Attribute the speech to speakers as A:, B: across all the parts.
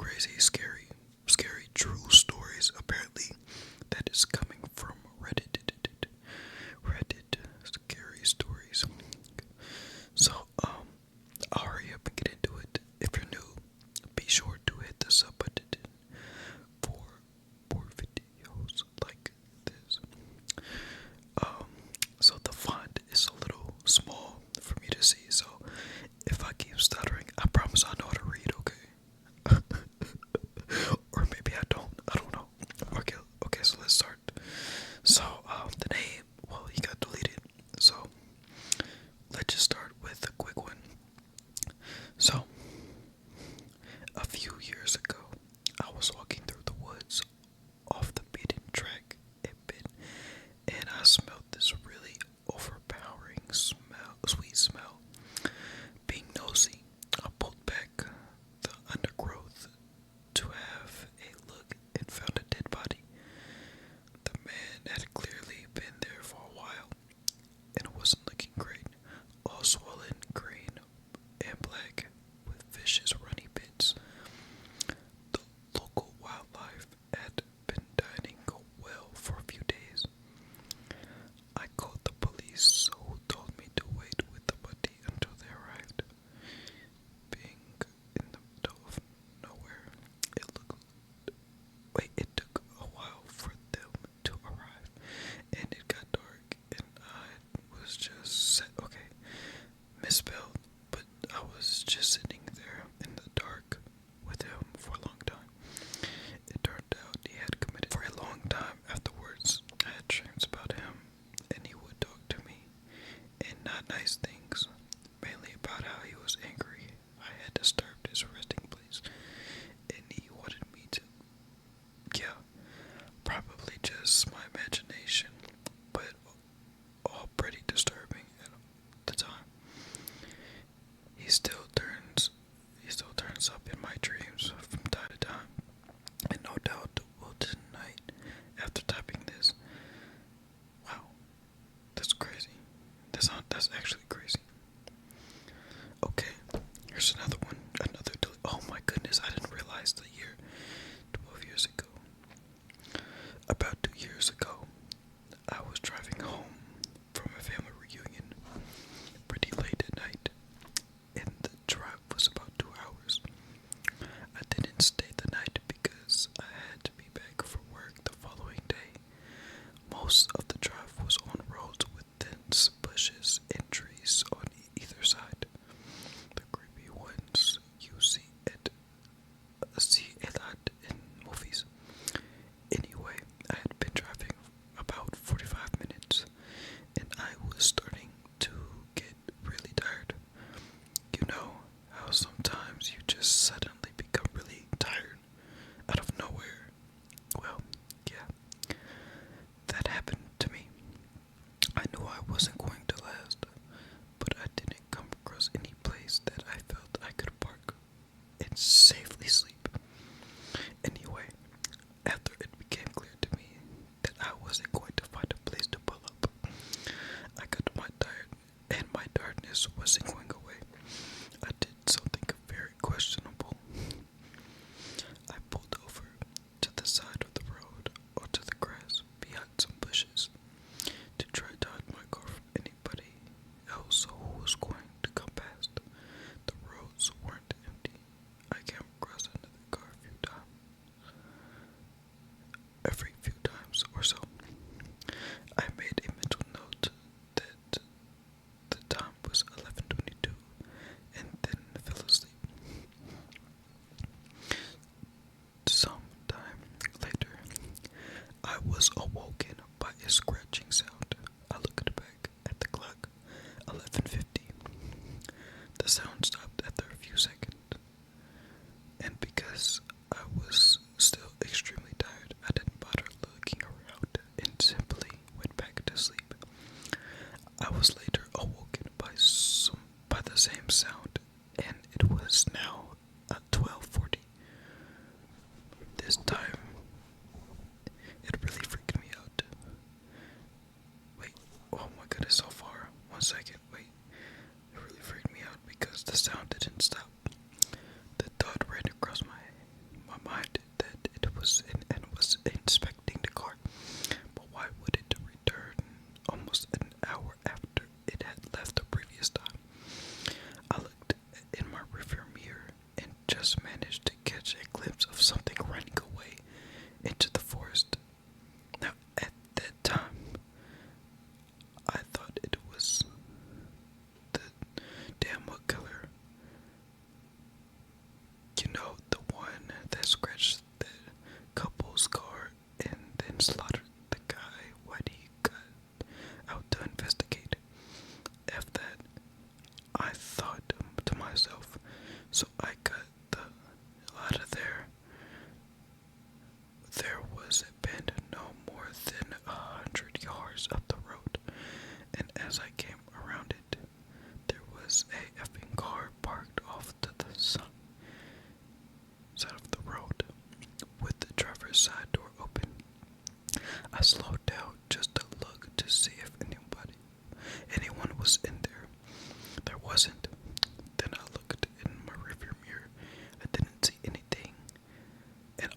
A: crazy, scary true stories. Apparently, that is coming from Reddit. Reddit scary stories. So, I'll hurry up and get into it. If you're new, be sure to hit the sub button for more videos like this. Um, so the font is a little small for me to see. So if I keep stuttering, I promise I know how to read. Okay. Or maybe I don't. I don't know. Okay. Okay. So let's start. So the name. Well, he got deleted. So let's just start with a quick one. So a few years ago, I was walking through the woods off the beaten track a bit, and I smelled this really overpowering smell, sweet smell. Being nosy, I pulled back the undergrowth to have a look and found a dead body. The man had clearly been there for a while, and it wasn't looking great, all swollen, green, and black, with vicious runny bits.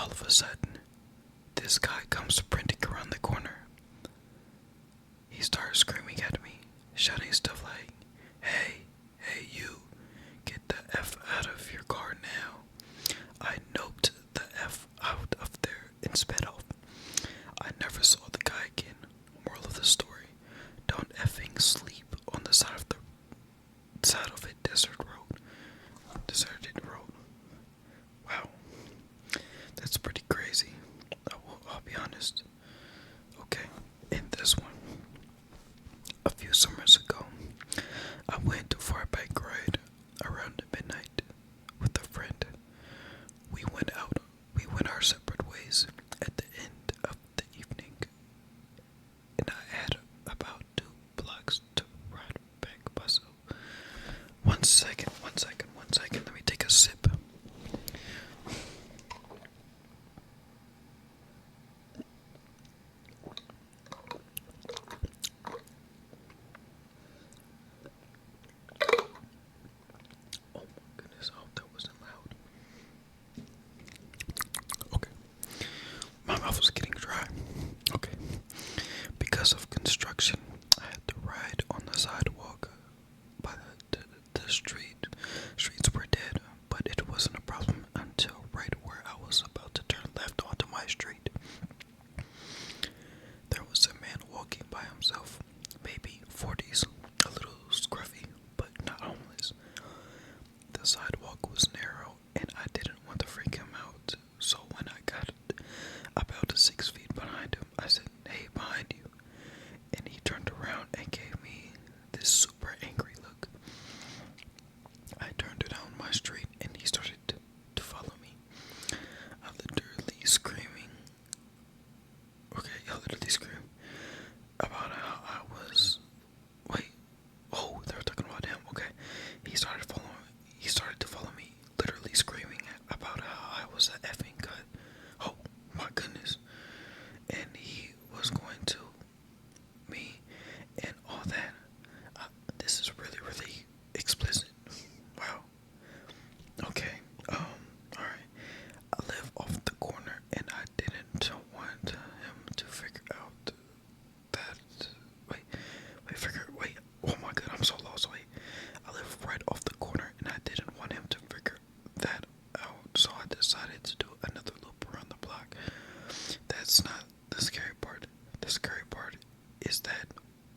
A: all of a sudden, this guy comes sprinting around the corner. He starts screaming at me, shouting stuff like, hey you, get the F out of your car now. I noped the F out of there and sped off. I never saw the guy again. Moral of the story, don't effing sleep on the side of a deserted road. Wow, that's pretty crazy. I'll be honest. Okay, in this one, a few summers ago, I went for a bike ride around midnight with a friend. We went our separate ways at the end of the evening, and I had about 2 blocks to ride back myself. One second, let me take a sip. Oh my goodness, I hope that wasn't loud. Okay. My mouth was getting dry. Okay. Because of construction, I had to ride on the sidewalk by the street. Streets were dead, but it wasn't a problem until right where I was about to turn left onto my street. There was a man walking by himself, maybe 40s, a little scruffy, but not homeless. The sidewalk was narrow, and I didn't want to freak him out, so when I got about 6 feet behind him, I said, "Hey, behind you," and he turned around and gave me this super angry look. I turned down my street, and he started to follow me. I literally screaming. Okay, I literally screamed about how I was. Wait, oh, they were talking about him. Okay, he started following. He started to follow me, literally screaming about how I was an effing cut. Oh my goodness! And he was going to me and all that. This is really, really explicit. Wow. Okay. Alright. I live off the corner, and I didn't want him to figure out that. Wait. Oh my god, I'm so lost. Wait. I live right off the corner, and I didn't want him to figure that out, so I decided to do another loop around the block. That's not the scary part. The scary part is that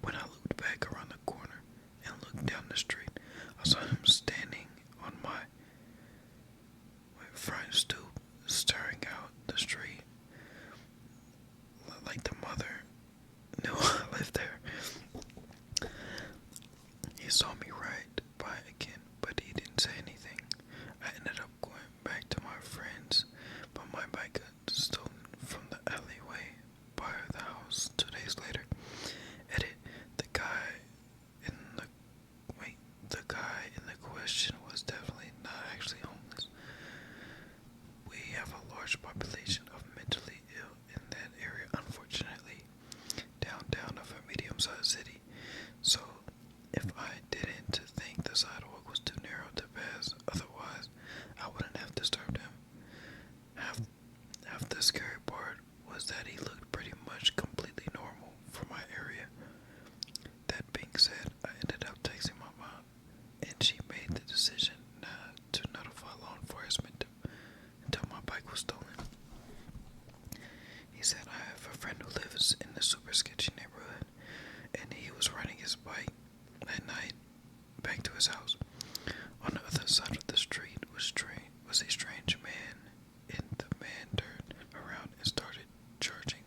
A: when I looked back around the corner and looked down the street, I saw him standing on my front stoop, staring out the street like the mother knew I lived there. He saw me right by again, but he didn't say anything. I ended up going back to my friends, but my bike got stolen from the alleyway by the house 2 days later. Edit, the guy in the question was definitely not actually homeless. We have a large population of mentally ill in that area, unfortunately, downtown of a medium-sized city. So, if I didn't think the sidewalk was too narrow to pass, otherwise, I wouldn't have disturbed him. Half the scary part was that he looked pretty much completely normal for my area. That being said, I ended up texting my mom, and she made the decision not to notify law enforcement until my bike was stolen. He said, I have a friend who lives in a super sketchy neighborhood, and he was riding his bike at night back to his house. On the other side of the street was a strange man, and the man turned around and started charging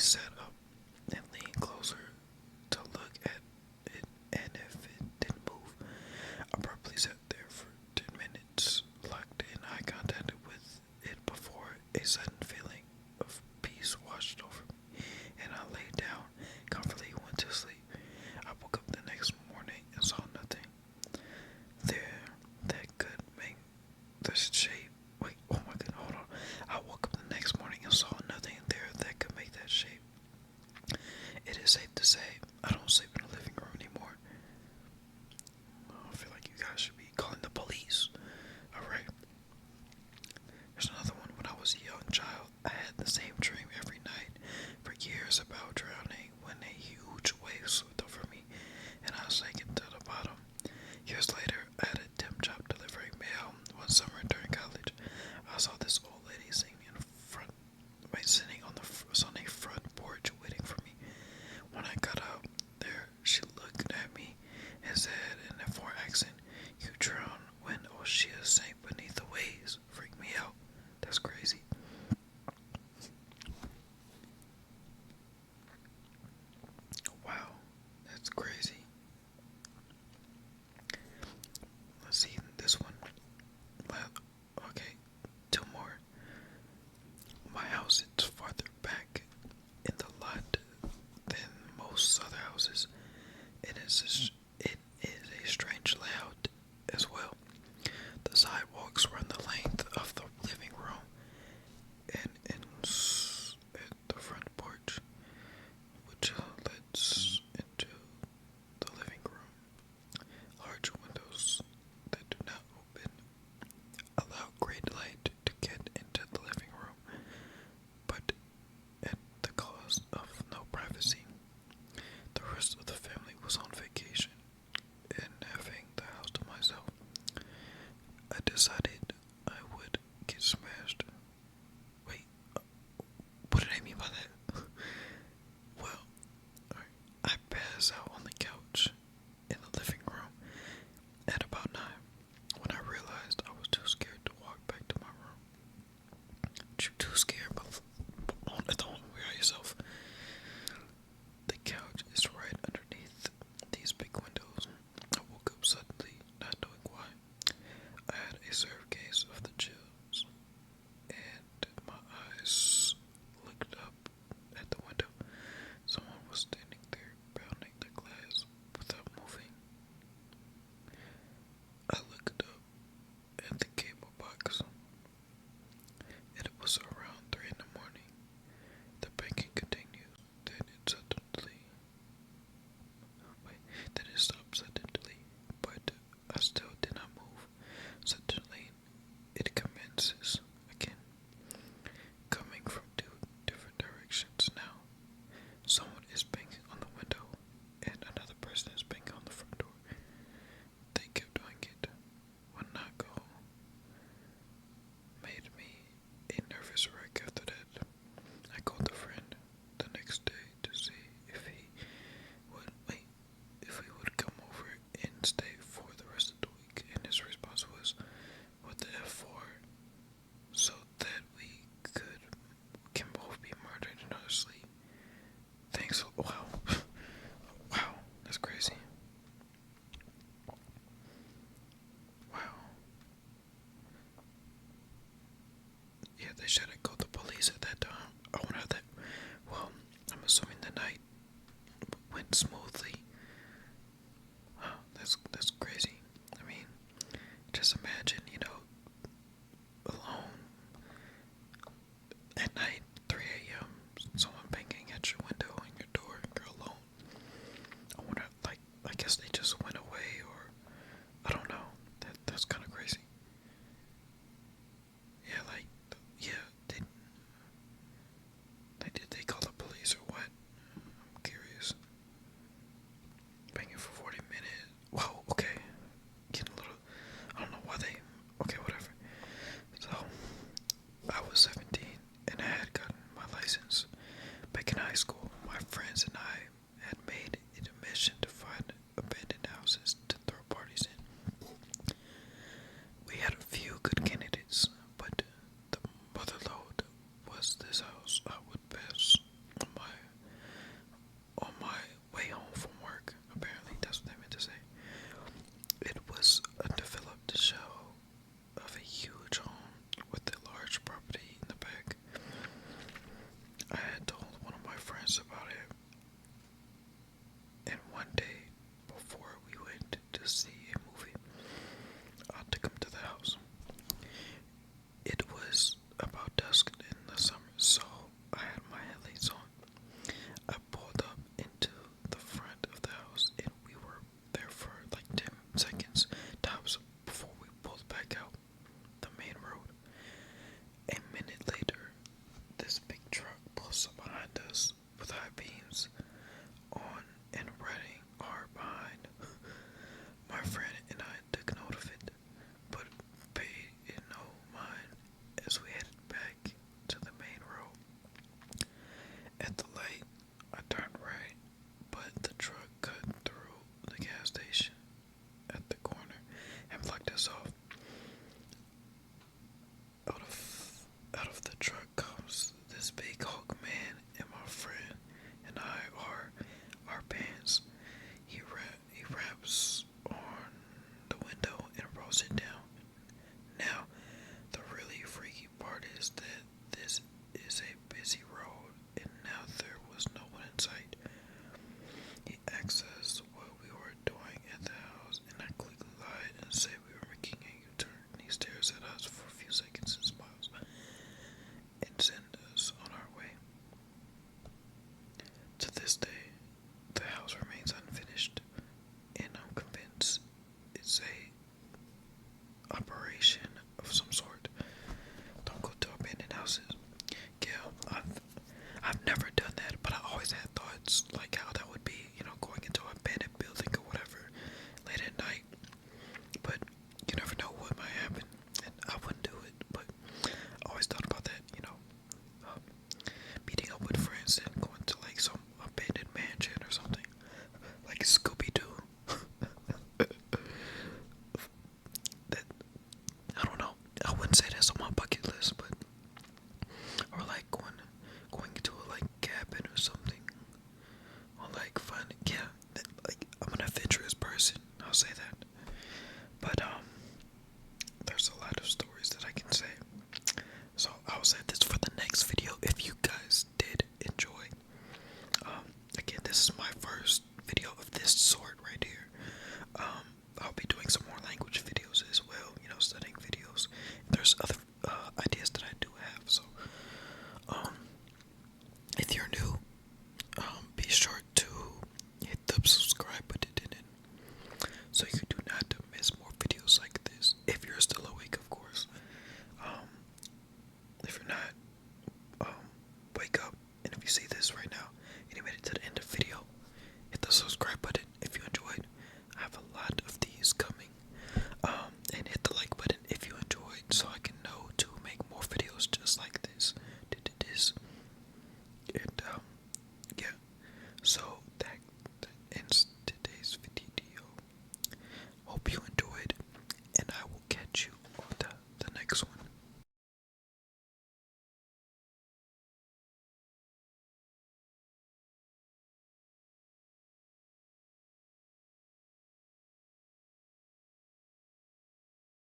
A: sat up and leaned closer to look at it, and if it didn't move, abruptly sat there for 10 minutes, locked in eye contact with it before a sudden feeling of peace washed over me, and I lay down, comfortably went to sleep. I woke up the next morning and saw nothing there that could make the shape. Wait, oh my god, hold on. I woke up the next morning and saw nothing there that could make that shape. It is safe to say I don't sleep in the living room anymore. I feel like you guys should be calling the police. Alright. There's another one. When I was a young child, I had the same dream every night for years about drowning when a huge wave swept over me and I sank into the bottom. Years later, I had a temp job delivering mail. One summer during college, I saw this old lady sitting on a front porch waiting for me. When I got out there, she looked at me and said in a foreign accent, "You drowned when Oshia sank beneath the waves." Freaked me out. That's crazy. Wow, that's crazy. Let's see this one. Okay, two more. My house is farther back in the lot than most other houses. It is a strange layout as well. The sidewalks run the length of the living room and ends at the front porch, which leads into the living room. Large windows that do not open allow great light to get into the living room, but at the cost of no privacy. The rest of the family was on vacation, wake up. And if you see this right now and you made it to the end of the video, hit the subscribe button